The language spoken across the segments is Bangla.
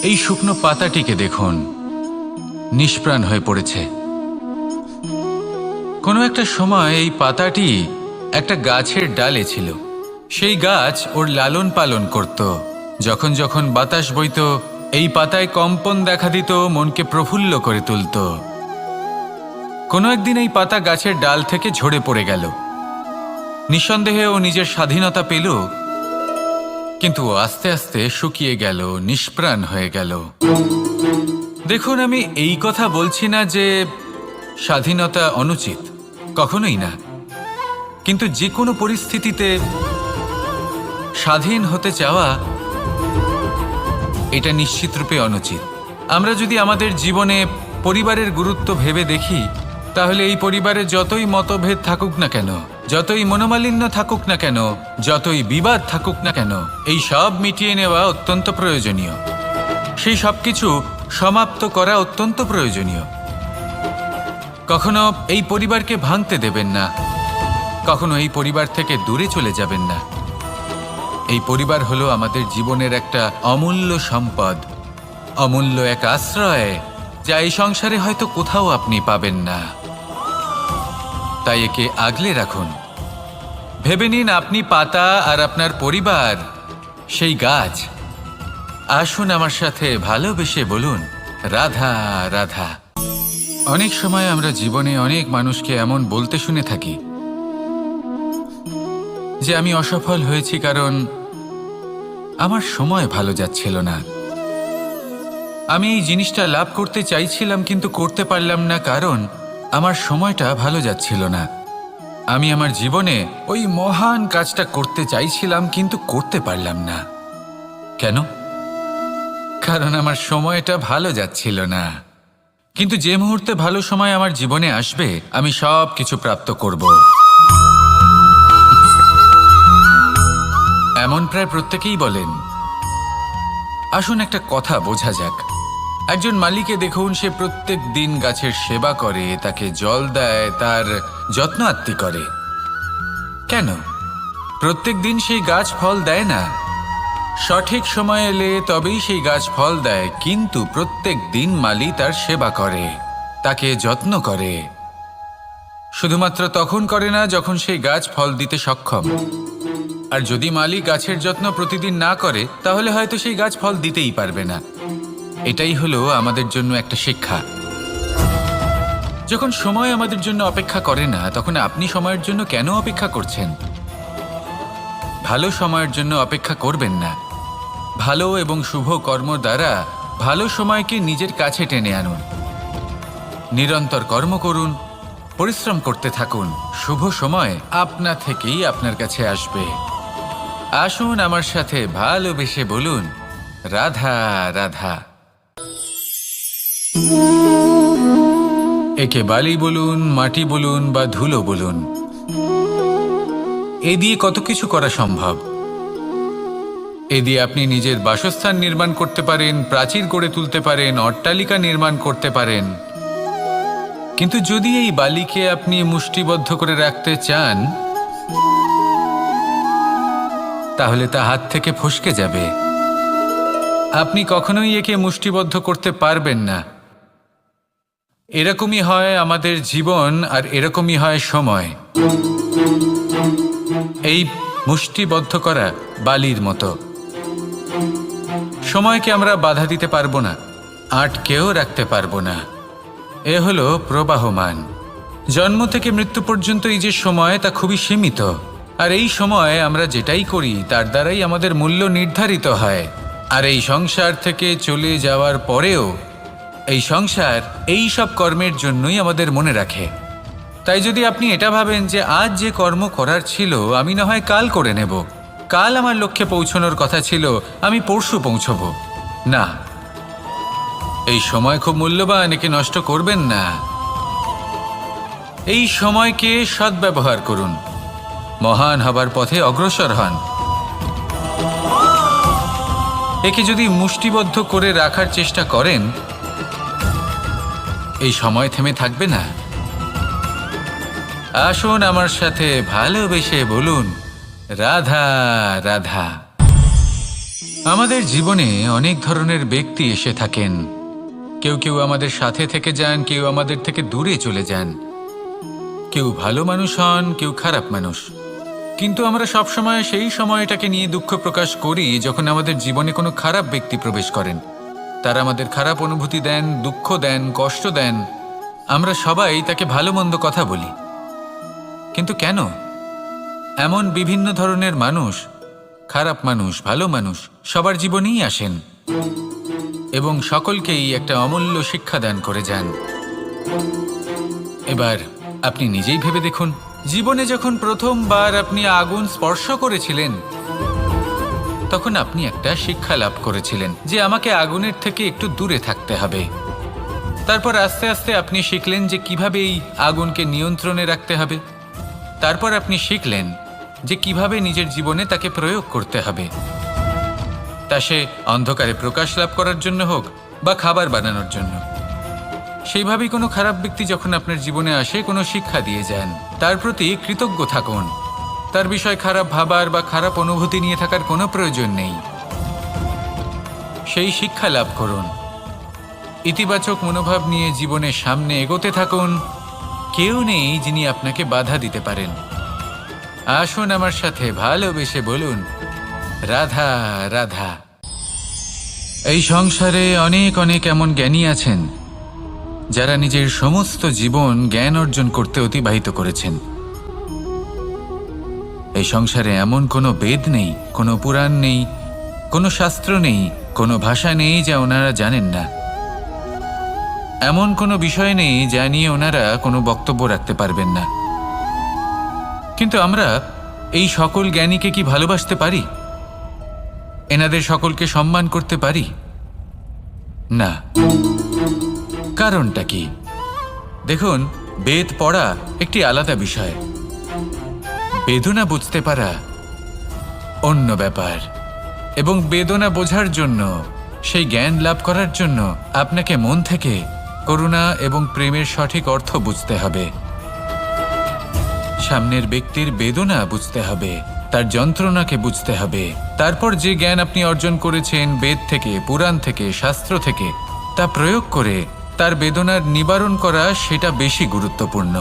এই শুকনো পাতাটিকে দেখুন, নিষ্প্রাণ হয়ে পড়েছে। কোনো একটা সময় এই পাতাটি একটা গাছের ডালে ছিল। সেই গাছ ওর লালন পালন করত। যখন যখন বাতাস বইত, এই পাতায় কম্পন দেখা দিত, মনকে প্রফুল্ল করে তুলত। কোনো একদিন এই পাতা গাছের ডাল থেকে ঝরে পড়ে গেল। নিঃসন্দেহে ও নিজের স্বাধীনতা পেল, কিন্তু আস্তে আস্তে শুকিয়ে গেল, নিষ্প্রাণ হয়ে গেল। দেখুন, আমি এই কথা বলছি না যে স্বাধীনতা অনুচিত, কখনোই না। কিন্তু যে কোনো পরিস্থিতিতে স্বাধীন হতে চাওয়া এটা নিশ্চিতরূপে অনুচিত। আমরা যদি আমাদের জীবনে পরিবারের গুরুত্ব ভেবে দেখি, তাহলে এই পরিবারে যতই মতভেদ থাকুক না কেন, যতই মনোমালিন্য থাকুক না কেন, যতই বিবাদ থাকুক না কেন, এই সব মিটিয়ে নেওয়া অত্যন্ত প্রয়োজনীয়। সেই সব কিছু সমাপ্ত করা অত্যন্ত প্রয়োজনীয়। কখনো এই পরিবারকে ভাঙতে দেবেন না, কখনো এই পরিবার থেকে দূরে চলে যাবেন না। এই পরিবার হলো আমাদের জীবনের একটা অমূল্য সম্পদ, অমূল্য এক আশ্রয়, যা এই সংসারে হয়তো কোথাও আপনি পাবেন না। তাই একে আগলে রাখুন। ভেবে নিন আপনি পাতা আর আপনার পরিবার সেই গাছ। আসুন আমার সাথে ভালোবেসে বলুন, রাধা রাধা। অনেক সময় আমরা জীবনে অনেক মানুষকে এমন বলতে শুনে থাকি যে আমি অসফল হয়েছি কারণ আমার সময় ভালো যাচ্ছিল না। আমি এই জিনিসটা লাভ করতে চাইছিলাম কিন্তু করতে পারলাম না কারণ আমার সময়টা ভালো যাচ্ছিল না। আমি আমার জীবনে ওই মহান কাজটা করতে চাইছিলাম কিন্তু করতে পারলাম না। কেন? কারণ আমার সময়টা ভালো যাচ্ছিল না। কিন্তু যে মুহূর্তে ভালো সময় আমার জীবনে আসবে, আমি সব কিছু প্রাপ্ত করব। এমন প্রায় প্রত্যেকেই বলেন। আসুন একটা কথা বোঝা যাক। একজন মালিকে দেখুন, সে প্রত্যেক দিন গাছের সেবা করে, তাকে জল দেয়, তার যত্ন আত্তি করে। কেন? প্রত্যেক দিন সেই গাছ ফল দেয় না। সঠিক সময় এলে তবেই সেই গাছ ফল দেয়, কিন্তু প্রত্যেক দিন মালি তার সেবা করে, তাকে যত্ন করে। শুধুমাত্র তখন করে না যখন সেই গাছ ফল দিতে সক্ষম। আর যদি মালি গাছের যত্ন প্রতিদিন না করে, তাহলে হয়তো সেই গাছ ফল দিতেই পারবে না। এটাই হলো আমাদের জন্য একটা শিক্ষা। যখন সময় আমাদের জন্য অপেক্ষা করে না, তখন আপনি সময়ের জন্য কেন অপেক্ষা করছেন? ভালো সময়ের জন্য অপেক্ষা করবেন না। ভালো এবং শুভ কর্ম দ্বারা ভালো সময়কে নিজের কাছে টেনে আনুন। নিরন্তর কর্ম করুন, পরিশ্রম করতে থাকুন। শুভ সময় আপনা থেকেই আপনার কাছে আসবে। আসুন আমার সাথে ভালোবেসে বলুন, রাধা রাধা। একে বালি বলুন, মাটি বলুন বা ধুলো বলুন, এ দিয়ে কত কিছু করা সম্ভব। এ দিয়ে আপনি নিজের বাসস্থান নির্মাণ করতে পারেন, প্রাচীর গড়ে তুলতে পারেন, অট্টালিকা নির্মাণ করতে পারেন। কিন্তু যদি এই বালিকে আপনি মুষ্টিবদ্ধ করে রাখতে চান, তাহলে তা হাত থেকে ফসকে যাবে। আপনি কখনোই একে মুষ্টিবদ্ধ করতে পারবেন না। এরকমই হয় আমাদের জীবন, আর এরকমই হয় সময়। এই মুষ্টিবদ্ধ করা বালির মতো। সময়কে আমরা বাধা দিতে পারবো না, আটকেও রাখতে পারবো না। এ হলো প্রবাহমান। জন্ম থেকে মৃত্যু পর্যন্ত এই যে সময়, তা খুবই সীমিত। আর এই সময় আমরা যেটাই করি তার দ্বারাই আমাদের মূল্য নির্ধারিত হয়। আর এই সংসার থেকে চলে যাওয়ার পরেও এই সংসার এই সব কর্মের জন্যই আমাদের মনে রাখে। তাই যদি আপনি এটা ভাবেন যে আজ যে কর্ম করার ছিল আমি না হয় কাল করে নেব, কাল আমার লক্ষ্যে পৌঁছানোর কথা ছিল আমি পরশু পৌঁছব, না, এই সময় খুব মূল্যবান, একে নষ্ট করবেন না। এই সময়কে সদ্ব্যবহার করুন, মহান হবার পথে অগ্রসর হন। একে যদি মুষ্টিবদ্ধ করে রাখার চেষ্টা করেন, এই সময় থেমে থাকবে না। আসুন আমার সাথে ভালোবেসে বলুন, রাধা রাধা। আমাদের জীবনে অনেক ধরনের ব্যক্তি এসে থাকেন। কেউ কেউ আমাদের সাথে থেকে যান, কেউ আমাদের থেকে দূরে চলে যান। কেউ ভালো মানুষ হন, কেউ খারাপ মানুষ। কিন্তু আমরা সবসময় সেই সময়টাকে নিয়ে দুঃখ প্রকাশ করি যখন আমাদের জীবনে কোনো খারাপ ব্যক্তি প্রবেশ করেন। তারা আমাদের খারাপ অনুভূতি দেন, দুঃখ দেন, কষ্ট দেন। আমরা সবাই তাকে ভালো মন্দ কথা বলি। কিন্তু কেন? এমন বিভিন্ন ধরনের মানুষ, খারাপ মানুষ, ভালো মানুষ সবার জীবনেই আসেন এবং সকলকেই একটা অমূল্য শিক্ষা দান করে যান। এবার আপনি নিজেই ভেবে দেখুন, জীবনে যখন প্রথমবার আপনি আগুন স্পর্শ করেছিলেন তখন আপনি একটা শিক্ষা লাভ করেছিলেন যে আমাকে আগুনের থেকে একটু দূরে থাকতে হবে। তারপর আস্তে আস্তে আপনি শিখলেন যে কিভাবে এই আগুনকে নিয়ন্ত্রণে রাখতে হবে। তারপর আপনি শিখলেন যে কিভাবে নিজের জীবনে তাকে প্রয়োগ করতে হবে, তা সে অন্ধকারে প্রকাশ লাভ করার জন্য হোক বা খাবার বানানোর জন্য। সেইভাবেই কোনো খারাপ ব্যক্তি যখন আপনার জীবনে আসে কোনো শিক্ষা দিয়ে যান, তার প্রতি কৃতজ্ঞ থাকুন। তার বিষয় খারাপ ভাবার বা খারাপ অনুভূতি নিয়ে থাকার কোনো প্রয়োজন নেই। সেই শিক্ষা লাভ করুন, ইতিবাচক মনোভাব নিয়ে জীবনের সামনে এগোতে থাকুন। কেউ নেই যিনি আপনাকে বাধা দিতে পারেন। আসুন আমার সাথে ভালোবেসে বলুন, রাধা রাধা। এই সংসারে অনেক অনেক এমন জ্ঞানী আছেন যারা নিজের সমস্ত জীবন জ্ঞান অর্জন করতে অতিবাহিত করেছেন। এই সংসারে এমন কোনো বেদ নেই, কোনো পুরাণ নেই, কোনো শাস্ত্র নেই, কোনো ভাষা নেই যা ওনারা জানেন না। এমন কোনো বিষয় নেই যা নিয়ে ওনারা কোনো বক্তব্য রাখতে পারবেন না। কিন্তু আমরা এই সকল জ্ঞানীকে কি ভালোবাসতে পারি? এনাদের সকলকে সম্মান করতে পারি না। কারণটা কি? দেখুন, বেদ পড়া একটি আলাদা বিষয়, বেদনা বুঝতে পারা অন্য ব্যাপার। এবং বেদনা বোঝার জন্য, সেই জ্ঞান লাভ করার জন্য আপনাকে মন থেকে করুণা এবং প্রেমের সঠিক অর্থ বুঝতে হবে। সামনের ব্যক্তির বেদনা বুঝতে হবে, তার যন্ত্রণাকে বুঝতে হবে। তারপর যে জ্ঞান আপনি অর্জন করেছেন বেদ থেকে, পুরাণ থেকে, শাস্ত্র থেকে, তা প্রয়োগ করে তার বেদনার নিবারণ করা, সেটা বেশি গুরুত্বপূর্ণ।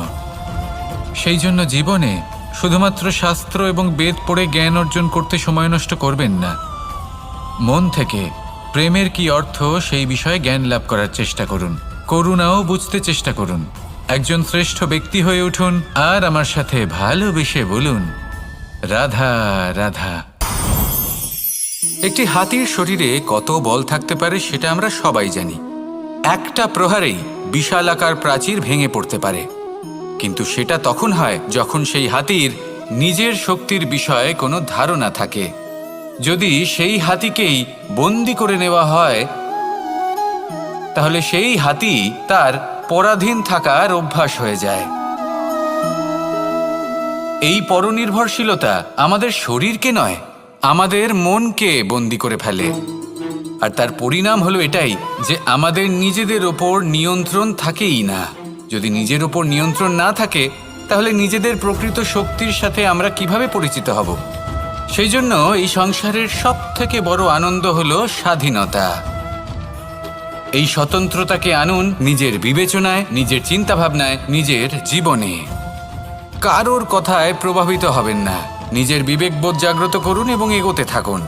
সেই জন্য জীবনে শুধুমাত্র শাস্ত্র এবং বেদ পড়ে জ্ঞান অর্জন করতে সময় নষ্ট করবেন না। মন থেকে প্রেমের কি অর্থ সেই বিষয়ে জ্ঞান লাভ করার চেষ্টা করুন। করুণাও বুঝতে চেষ্টা করুন। একজন শ্রেষ্ঠ ব্যক্তি হয়ে উঠুন আর আমার সাথে ভালোবেসে বলুন, রাধা রাধা। একটি হাতির শরীরে কত বল থাকতে পারে সেটা আমরা সবাই জানি। একটা প্রহারেই বিশালাকার প্রাচীর ভেঙে পড়তে পারে। কিন্তু সেটা তখন হয় যখন সেই হাতির নিজের শক্তির বিষয়ে কোনো ধারণা থাকে। যদি সেই হাতিকেই বন্দি করে নেওয়া হয় তাহলে সেই হাতি তার পরাধীন থাকার অভ্যাস হয়ে যায়। এই পরনির্ভরশীলতা আমাদের শরীরকে নয়, আমাদের মনকে বন্দি করে ফেলে। আর তার পরিণাম হলো এটাই যে আমাদের নিজেদের ওপর নিয়ন্ত্রণ থাকেই না। যদি নিজের ওপর নিয়ন্ত্রণ না থাকে তাহলে নিজেদের প্রকৃত শক্তির সাথে আমরা কিভাবে পরিচিত হব? সেই জন্য এই সংসারের সবথেকে বড় আনন্দ হলো স্বাধীনতা। এই স্বতন্ত্রতাকে আনুন নিজের বিবেচনায়, নিজের চিন্তাভাবনায়, নিজের জীবনে। কারোর কথায় প্রভাবিত হবেন না। নিজের বিবেকবোধ জাগ্রত করুন এবং এগোতে থাকুন।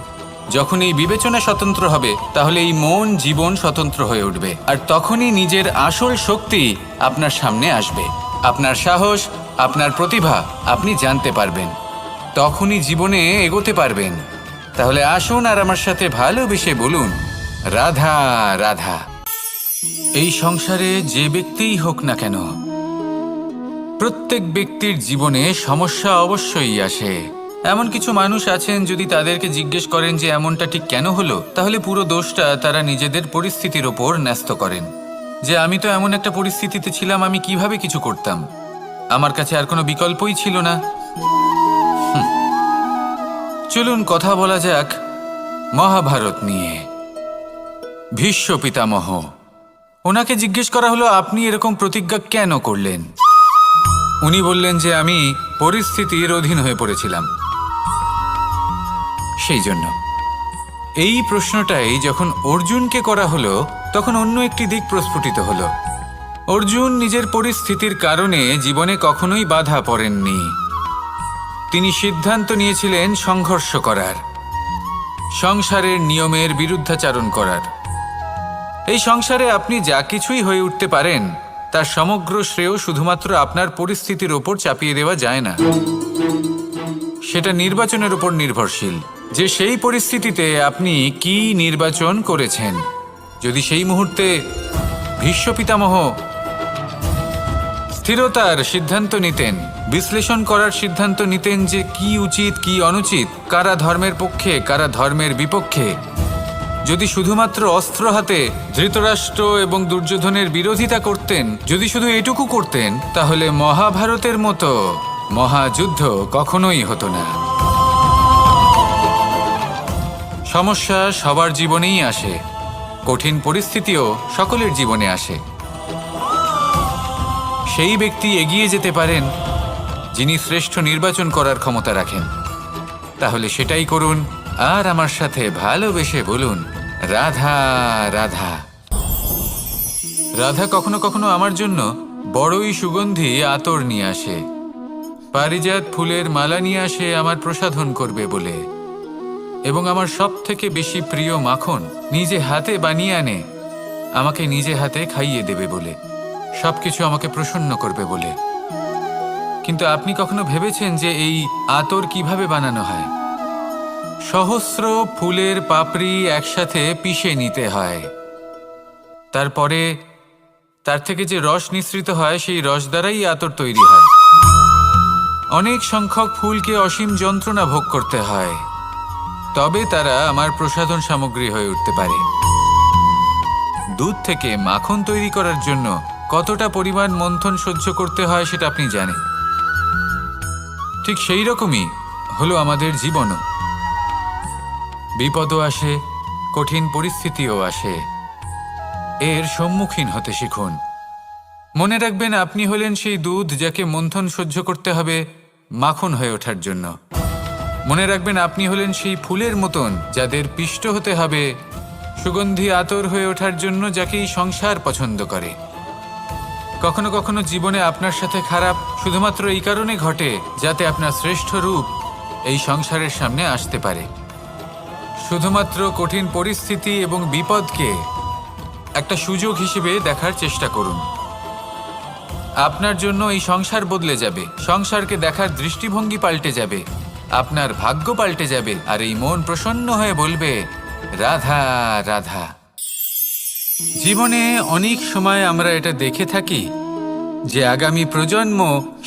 যখন এই বিবেচনা স্বতন্ত্র হবে তাহলে এই মন, জীবন স্বতন্ত্র হয়ে উঠবে। আর তখনই নিজের আসল শক্তি আপনার সামনে আসবে। আপনার সাহস, আপনার প্রতিভা আপনি জানতে পারবেন। তখনই জীবনে এগোতে পারবেন। তাহলে আসুন আর আমার সাথে ভালোবেসে বলুন, রাধা রাধা। এই সংসারে যে ব্যক্তিই হোক না কেন, প্রত্যেক ব্যক্তির জীবনে সমস্যা অবশ্যই আসে। এমন কিছু মানুষ আছেন, যদি তাদেরকে জিজ্ঞেস করেন যে এমনটা ঠিক কেন হলো, তাহলে পুরো দোষটা তারা নিজেদের পরিস্থিতির ওপর ন্যস্ত করেন। যে আমি তো এমন একটা পরিস্থিতিতে ছিলাম, আমি কিভাবে কিছু করতাম, আমার কাছে আর কোনো বিকল্পই ছিল না। চলুন কথা বলা যাক মহাভারত নিয়ে। ভীষ্ম পিতামহ, ওনাকে জিজ্ঞেস করা হলো আপনি এরকম প্রতিজ্ঞা কেন করলেন? উনি বললেন যে আমি পরিস্থিতির অধীন হয়ে পড়েছিলাম, সেই জন্য। এই প্রশ্নটাই যখন অর্জুনকে করা হলো তখন অন্য একটি দিক প্রস্ফুটিত হলো। অর্জুন নিজের পরিস্থিতির কারণে জীবনে কখনোই বাধা পড়েননি। তিনি সিদ্ধান্ত নিয়েছিলেন সংঘর্ষ করার, সংসারের নিয়মের বিরুদ্ধাচারণ করার। এই সংসারে আপনি যা কিছুই হয়ে উঠতে পারেন তার সমগ্র শ্রেয় শুধুমাত্র আপনার পরিস্থিতির ওপর চাপিয়ে দেওয়া যায় না। সেটা নির্বাচনের উপর নির্ভরশীল যে সেই পরিস্থিতিতে আপনি কি নির্বাচন করেছেন। যদি সেই মুহূর্তে ভীষ্ম পিতামহ স্থিরতার সিদ্ধান্ত নিতেন, বিশ্লেষণ করার সিদ্ধান্ত নিতেন যে কি উচিত কি অনুচিত, কারা ধর্মের পক্ষে কারা ধর্মের বিপক্ষে, যদি শুধুমাত্র অস্ত্র হাতে ধৃতরাষ্ট্র এবং দুর্যোধনের বিরোধিতা করতেন, যদি শুধু এটুকু করতেন, তাহলে মহাভারতের মতো মহাযুদ্ধ কখনোই হতো না। সমস্যা সবার জীবনেই আসে, কঠিন পরিস্থিতিও সকলের জীবনে আসে। সেই ব্যক্তি এগিয়ে যেতে পারেন যিনি শ্রেষ্ঠ নির্বাচন করার ক্ষমতা রাখেন। তাহলে সেটাই করুন আর আমার সাথে ভালোবেসে বলুন, রাধা রাধা। রাধা কখনো কখনো আমার জন্য বড়ই সুগন্ধি আতর নিয়ে আসে, পারিজাত ফুলের মালা নিয়ে আসে আমার প্রসাধন করবে বলে, এবং আমার সব থেকে বেশি প্রিয় মাখন নিজে হাতে বানিয়ে আনে আমাকে নিজে হাতে খাইয়ে দেবে বলে, সবকিছু আমাকে প্রসন্ন করবে বলে। কিন্তু আপনি কখনো ভেবেছেন যে এই আতর কিভাবে বানানো হয়? সহস্র ফুলের পাপড়ি একসাথে পিষে নিতে হয়, তারপরে তার থেকে যে রস নিঃসৃত হয় সেই রস দ্বারাই আতর তৈরি হয়। অনেক সংখ্যক ফুলকে অসীম যন্ত্রণা ভোগ করতে হয়, তবে তারা আমার প্রসাধন সামগ্রী হয়ে উঠতে পারে। দুধ থেকে মাখন তৈরি করার জন্য কতটা পরিমাণ মন্থন সহ্য করতে হয় সেটা আপনি জানেন। ঠিক সেই রকমই হলো আমাদের জীবনও। বিপদও আসে, কঠিন পরিস্থিতিও আসে, এর সম্মুখীন হতে শিখুন। মনে রাখবেন, আপনি হলেন সেই দুধ যাকে মন্থন সহ্য করতে হবে মাখন হয়ে ওঠার জন্য। মনে রাখবেন, আপনি হলেন সেই ফুলের মতন যাদের পিষ্ট হতে হবে সুগন্ধি আতর হয়ে ওঠার জন্য, যাকে এই সংসার পছন্দ করে। কখনো কখনো জীবনে আপনার সাথে খারাপ শুধুমাত্র এই কারণে ঘটে যাতে আপনার শ্রেষ্ঠ রূপ এই সংসারের সামনে আসতে পারে। শুধুমাত্র কঠিন পরিস্থিতি এবং বিপদকে একটা সুযোগ হিসেবে দেখার চেষ্টা করুন। আপনার জন্য এই সংসার বদলে যাবে, সংসারকে দেখার দৃষ্টিভঙ্গি পাল্টে যাবে, আপনার ভাগ্য পাল্টে যাবে, আর এই মন প্রসন্ন হয়ে বলবে, রাধা রাধা। জীবনে অনেক সময় আমরা এটা দেখে থাকি যে আগামী প্রজন্ম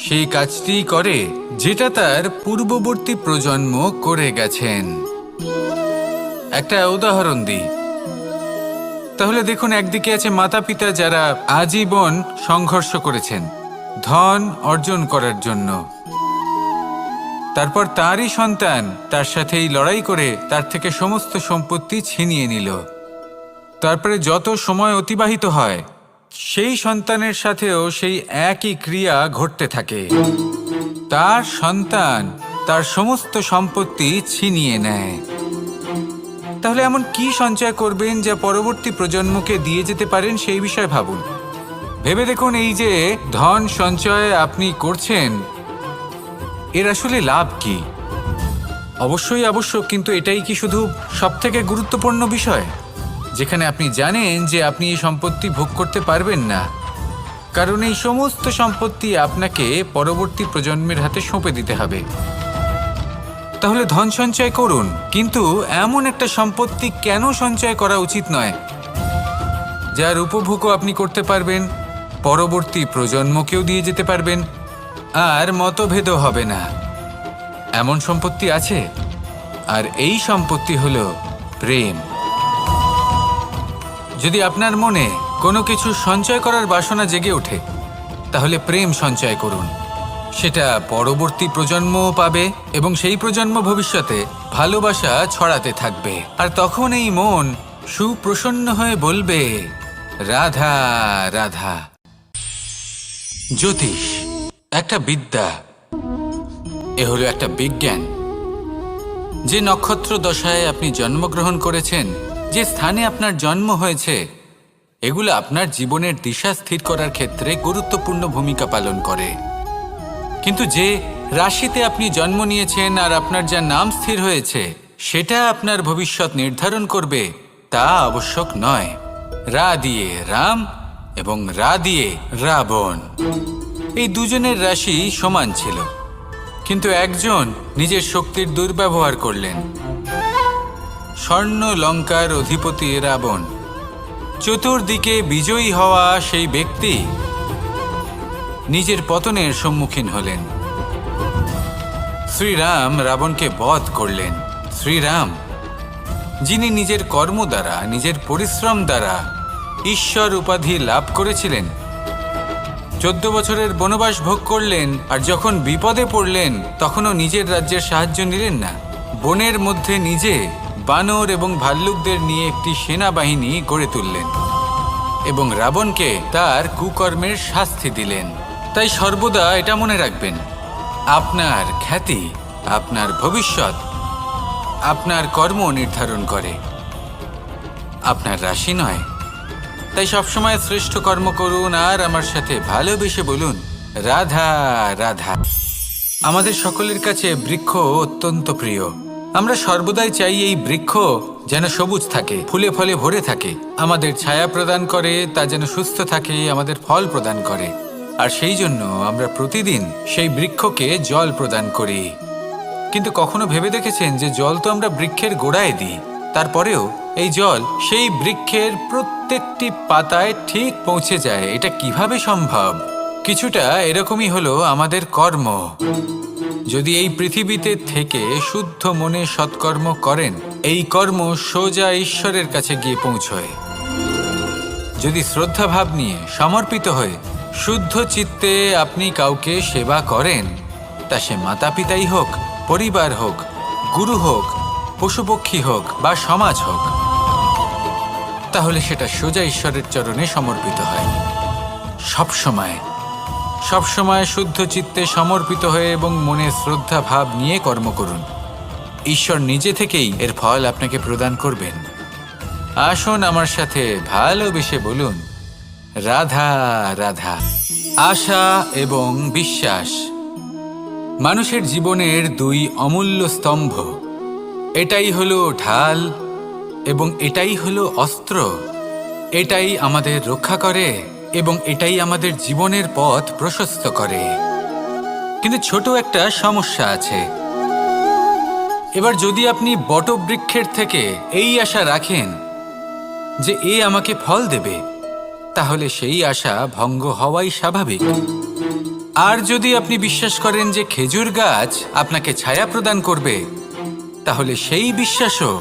সেই কাজটি করে যেটা তার পূর্ববর্তী প্রজন্ম করে গেছেন। একটা উদাহরণ দিই, তাহলে দেখুন, একদিকে আছে মাতা পিতা যারা আজীবন সংঘর্ষ করেছেন ধন অর্জন করার জন্য, তারপর তারই সন্তান তার সাথেই লড়াই করে তার থেকে সমস্ত সম্পত্তি ছিনিয়ে নিল। তারপরে যত সময় অতিবাহিত হয় সেই সন্তানের সাথেও সেই একই ক্রিয়া ঘটতে থাকে, তার সন্তান তার সমস্ত সম্পত্তি ছিনিয়ে নেয়। তাহলে এমন কি সঞ্চয় করবেন যা পরবর্তী প্রজন্মকে দিয়ে যেতে পারেন সেই বিষয়ে ভাবুন। ভেবে দেখুন, এই যে ধন সঞ্চয় আপনি করছেন এর আসলে লাভ কি? অবশ্যই আবশ্যক, কিন্তু এটাই কি শুধু সবথেকে গুরুত্বপূর্ণ বিষয় যেখানে আপনি জানেন যে আপনি এই সম্পত্তি ভোগ করতে পারবেন না, কারণ এই সমস্ত সম্পত্তি আপনাকে পরবর্তী প্রজন্মের হাতে সঁপে দিতে হবে। তাহলে ধন সঞ্চয় করুন, কিন্তু এমন একটা সম্পত্তি কেন সঞ্চয় করা উচিত নয় যার উপভোগও আপনি করতে পারবেন, পরবর্তী প্রজন্মকেও দিয়ে যেতে পারবেন, আর মতভেদও হবে না। এমন সম্পত্তি আছে, আর এই সম্পত্তি হলো প্রেম। যদি আপনার মনে কোনো কিছু সঞ্চয় করার বাসনা জেগে ওঠে, তাহলে প্রেম সঞ্চয় করুন। সেটা পরবর্তী প্রজন্মও পাবে এবং সেই প্রজন্ম ভবিষ্যতে ভালোবাসা ছড়াতে থাকবে, আর তখন এই মন সুপ্রসন্ন হয়ে বলবে, রাধা রাধা। জ্যোতিষ একটা বিদ্যা, এ হলো একটা বিজ্ঞান। যে নক্ষত্র দশায় আপনি জন্মগ্রহণ করেছেন, যে স্থানে আপনার জন্ম হয়েছে, এগুলো আপনার জীবনের দিশা স্থির করার ক্ষেত্রে গুরুত্বপূর্ণ ভূমিকা পালন করে। কিন্তু যে রাশিতে আপনি জন্ম নিয়েছেন আর আপনার যা নাম স্থির হয়েছে, সেটা আপনার ভবিষ্যৎ নির্ধারণ করবে তা আবশ্যক নয়। রা দিয়ে রাম এবং রা দিয়ে রাবণ, এই দুজনের রাশি সমান ছিল, কিন্তু একজন নিজের শক্তির দুর্ব্যবহার করলেন। স্বর্ণ লঙ্কার অধিপতি রাবণ, চতুর্দিকে বিজয়ী হওয়া সেই ব্যক্তি নিজের পতনের সম্মুখীন হলেন। শ্রীরাম রাবণকে বধ করলেন। শ্রীরাম, যিনি নিজের কর্ম দ্বারা, নিজের পরিশ্রম দ্বারা ঈশ্বর উপাধি লাভ করেছিলেন, 14 বছরের বনবাস ভোগ করলেন, আর যখন বিপদে পড়লেন তখনও নিজের রাজ্যের সাহায্য নিলেন না। বনের মধ্যে নিজে বানর এবং ভাল্লুকদের নিয়ে একটি সেনাবাহিনী গড়ে তুললেন এবং রাবণকে তার কুকর্মের শাস্তি দিলেন। তাই সর্বদা এটা মনে রাখবেন, আপনার খ্যাতি, আপনার ভবিষ্যৎ আপনার কর্ম নির্ধারণ করে, আপনার রাশি নয়। তাই সবসময় শ্রেষ্ঠ কর্ম করুন আর আমার সাথে ভালোবেসে বলুন, রাধা রাধা। আমাদের সকলের কাছে বৃক্ষ অত্যন্ত প্রিয়। আমরা সর্বদাই চাই এই বৃক্ষ যেন সবুজ থাকে, ফুলে ফলে ভরে থাকে, আমাদের ছায়া প্রদান করে, তা যেন সুস্থ থাকে, আমাদের ফল প্রদান করে। আর সেই জন্য আমরা প্রতিদিন সেই বৃক্ষকে জল প্রদান করি। কিন্তু কখনো ভেবে দেখেছেন যে জল তো আমরা বৃক্ষের গোড়ায় দিই, তারপরেও এই জল সেই বৃক্ষের প্রত্যেকটি পাতায় ঠিক পৌঁছে যায়? এটা কিভাবে সম্ভব? কিছুটা এরকমই হলো আমাদের কর্ম। যদি এই পৃথিবীতে থেকে শুদ্ধ মনে সৎকর্ম করেন, এই কর্ম সোজা ঈশ্বরের কাছে গিয়ে পৌঁছয়। যদি শ্রদ্ধাভাব নিয়ে সমর্পিত হয়ে শুদ্ধ চিত্তে আপনি কাউকে সেবা করেন, তা সে মাতা পিতাই হোক, পরিবার হোক, গুরু হোক, পশুপক্ষী হোক বা সমাজ হোক, তাহলে সেটা সোজা ঈশ্বরের চরণে সমর্পিত হয়। সবসময় সবসময় শুদ্ধ চিত্তে সমর্পিত হয়ে এবং মনে শ্রদ্ধা ভাব নিয়ে কর্ম করুন। ঈশ্বর নিজে থেকেই এর ফল আপনাকে প্রদান করবেন। আসুন আমার সাথে ভালোবেসে বলুন, রাধা রাধা। আশা এবং বিশ্বাস মানুষের জীবনের দুই অমূল্য স্তম্ভ। এটাই হলো ঢাল এবং এটাই হলো অস্ত্র। এটাই আমাদের রক্ষা করে এবং এটাই আমাদের জীবনের পথ প্রশস্ত করে। কিন্তু ছোট একটা সমস্যা আছে। এবার যদি আপনি বটবৃক্ষের থেকে এই আশা রাখেন যে এ আমাকে ফল দেবে, তাহলে সেই আশা ভঙ্গ হওয়াই স্বাভাবিক। আর যদি আপনি বিশ্বাস করেন যে খেজুর গাছ আপনাকে ছায়া প্রদান করবে, তাহলে সেই বিশ্বাসও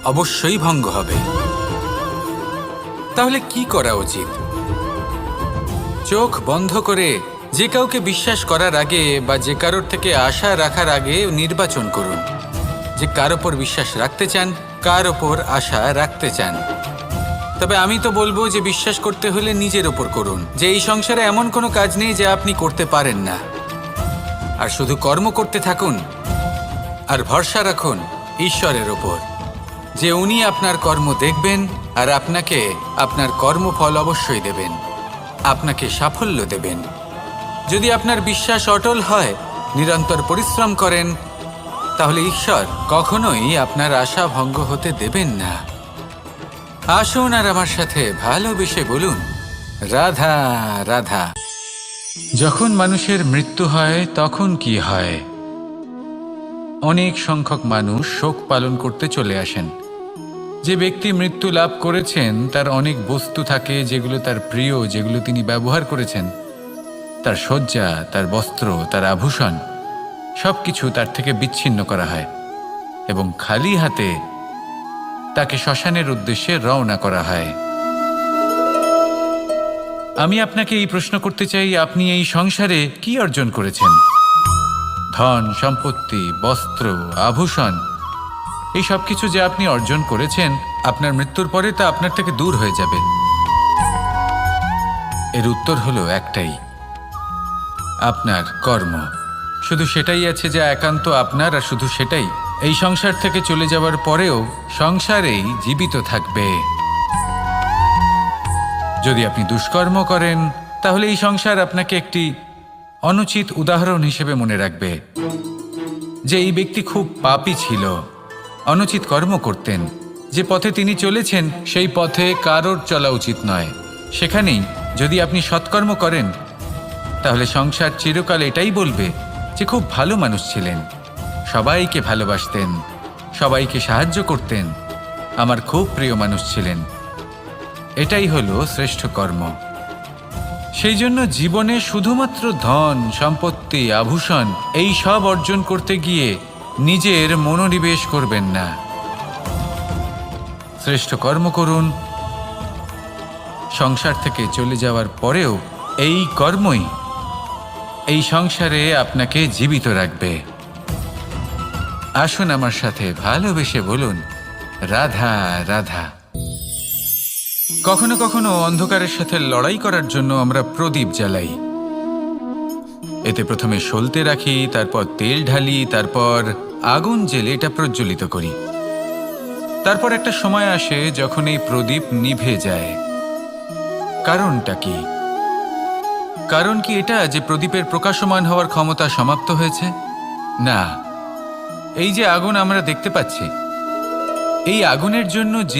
অবশ্যই ভঙ্গ হবে। তাহলে কি করা উচিত? চোখ বন্ধ করে যে কাউকে বিশ্বাস করার আগে বা যে কারোর থেকে আশা রাখার আগে নির্বাচন করুন যে কার ওপর বিশ্বাস রাখতে চান, কার ওপর আশা রাখতে চান। তবে আমি তো বলবো যে বিশ্বাস করতে হলে নিজের ওপর করুন, যে এই সংসারে এমন কোনো কাজ নেই যা আপনি করতে পারেন না। আর শুধু কর্ম করতে থাকুন আর ভরসা রাখুন ঈশ্বরের ওপর, যে উনি আপনার কর্ম দেখবেন আর আপনাকে আপনার কর্মফল অবশ্যই দেবেন, আপনাকে সাফল্য দেবেন। যদি আপনার বিশ্বাস অটল হয়, নিরন্তর পরিশ্রম করেন, তাহলে ঈশ্বর কখনোই আপনার আশা ভঙ্গ হতে দেবেন না। আসুন আর আমার সাথে ভালোবেসে বলুন, রাধা রাধা। যখন মানুষের মৃত্যু হয় তখন কি হয়? অনেক সংখ্যক মানুষ শোক পালন করতে চলে আসেন। যে ব্যক্তি মৃত্যু লাভ করেছেন তার অনেক বস্তু থাকে যেগুলো তার প্রিয়, যেগুলো তিনি ব্যবহার করেছেন। তার শয্যা, তার বস্ত্র, তার আভূষণ সবকিছু তার থেকে বিচ্ছিন্ন করা হয় এবং খালি হাতে তাকে শ্মশানের উদ্দেশ্যে রওনা করা হয়। আমি আপনাকে এই প্রশ্ন করতে চাই, আপনি এই সংসারে কি অর্জন করেছেন? ধন সম্পত্তি, বস্ত্র, আভূষণ, এই সব কিছু যে আপনি অর্জন করেছেন, আপনার মৃত্যুর পরে তা আপনার থেকে দূর হয়ে যাবে। এর উত্তর হলো একটাই, আপনার কর্ম। শুধু সেটাই আছে যা একান্ত আপনার, আর শুধু সেটাই এই সংসার থেকে চলে যাওয়ার পরেও সংসারেই জীবিত থাকবে। যদি আপনি দুষ্কর্ম করেন তাহলে এই সংসার আপনাকে একটি অনুচিত উদাহরণ হিসেবে মনে রাখবে যে এই ব্যক্তি খুব পাপী ছিল, অনুচিত কর্ম করতেন। যে পথে তিনি চলেছেন সেই পথে কারোর চলা উচিত নয়। সেখানেই যদি আপনি সৎকর্ম করেন তাহলে সংসার চিরকাল এটাই বলবে যে খুব ভালো মানুষ ছিলেন, সবাইকে ভালোবাসতেন, সবাইকে সাহায্য করতেন, আমার খুব প্রিয় মানুষ ছিলেন। এটাই হলো শ্রেষ্ঠ কর্ম। সেই জন্য জীবনে শুধুমাত্র ধন, সম্পত্তি, আভূষণ এই সব অর্জন করতে গিয়ে নিজের মনোনিবেশ করবেন না। শ্রেষ্ঠ কর্ম করুন। সংসার থেকে চলে যাওয়ার পরেও এই কর্মই এই সংসারে আপনাকে জীবিত রাখবে। আসুন আমার সাথে ভালোবেসে বলুন, রাধা রাধা। কখনো কখনো অন্ধকারের সাথে লড়াই করার জন্য আমরা প্রদীপ জ্বালাই। এতে প্রথমে সলতে রাখি, তারপর তেল ঢালি, তারপর আগুন জ্বেলে এটা প্রজ্বলিত করি। তারপর একটা সময় আসে যখন এই প্রদীপ নিভে যায়। কারণটা কি? কারণ কি এটা যে প্রদীপের প্রকাশমান হওয়ার ক্ষমতা সমাপ্ত হয়েছে? না, এই যে আগুন আমরা দেখতে পাচ্ছি, এই আগুনের জন্য যে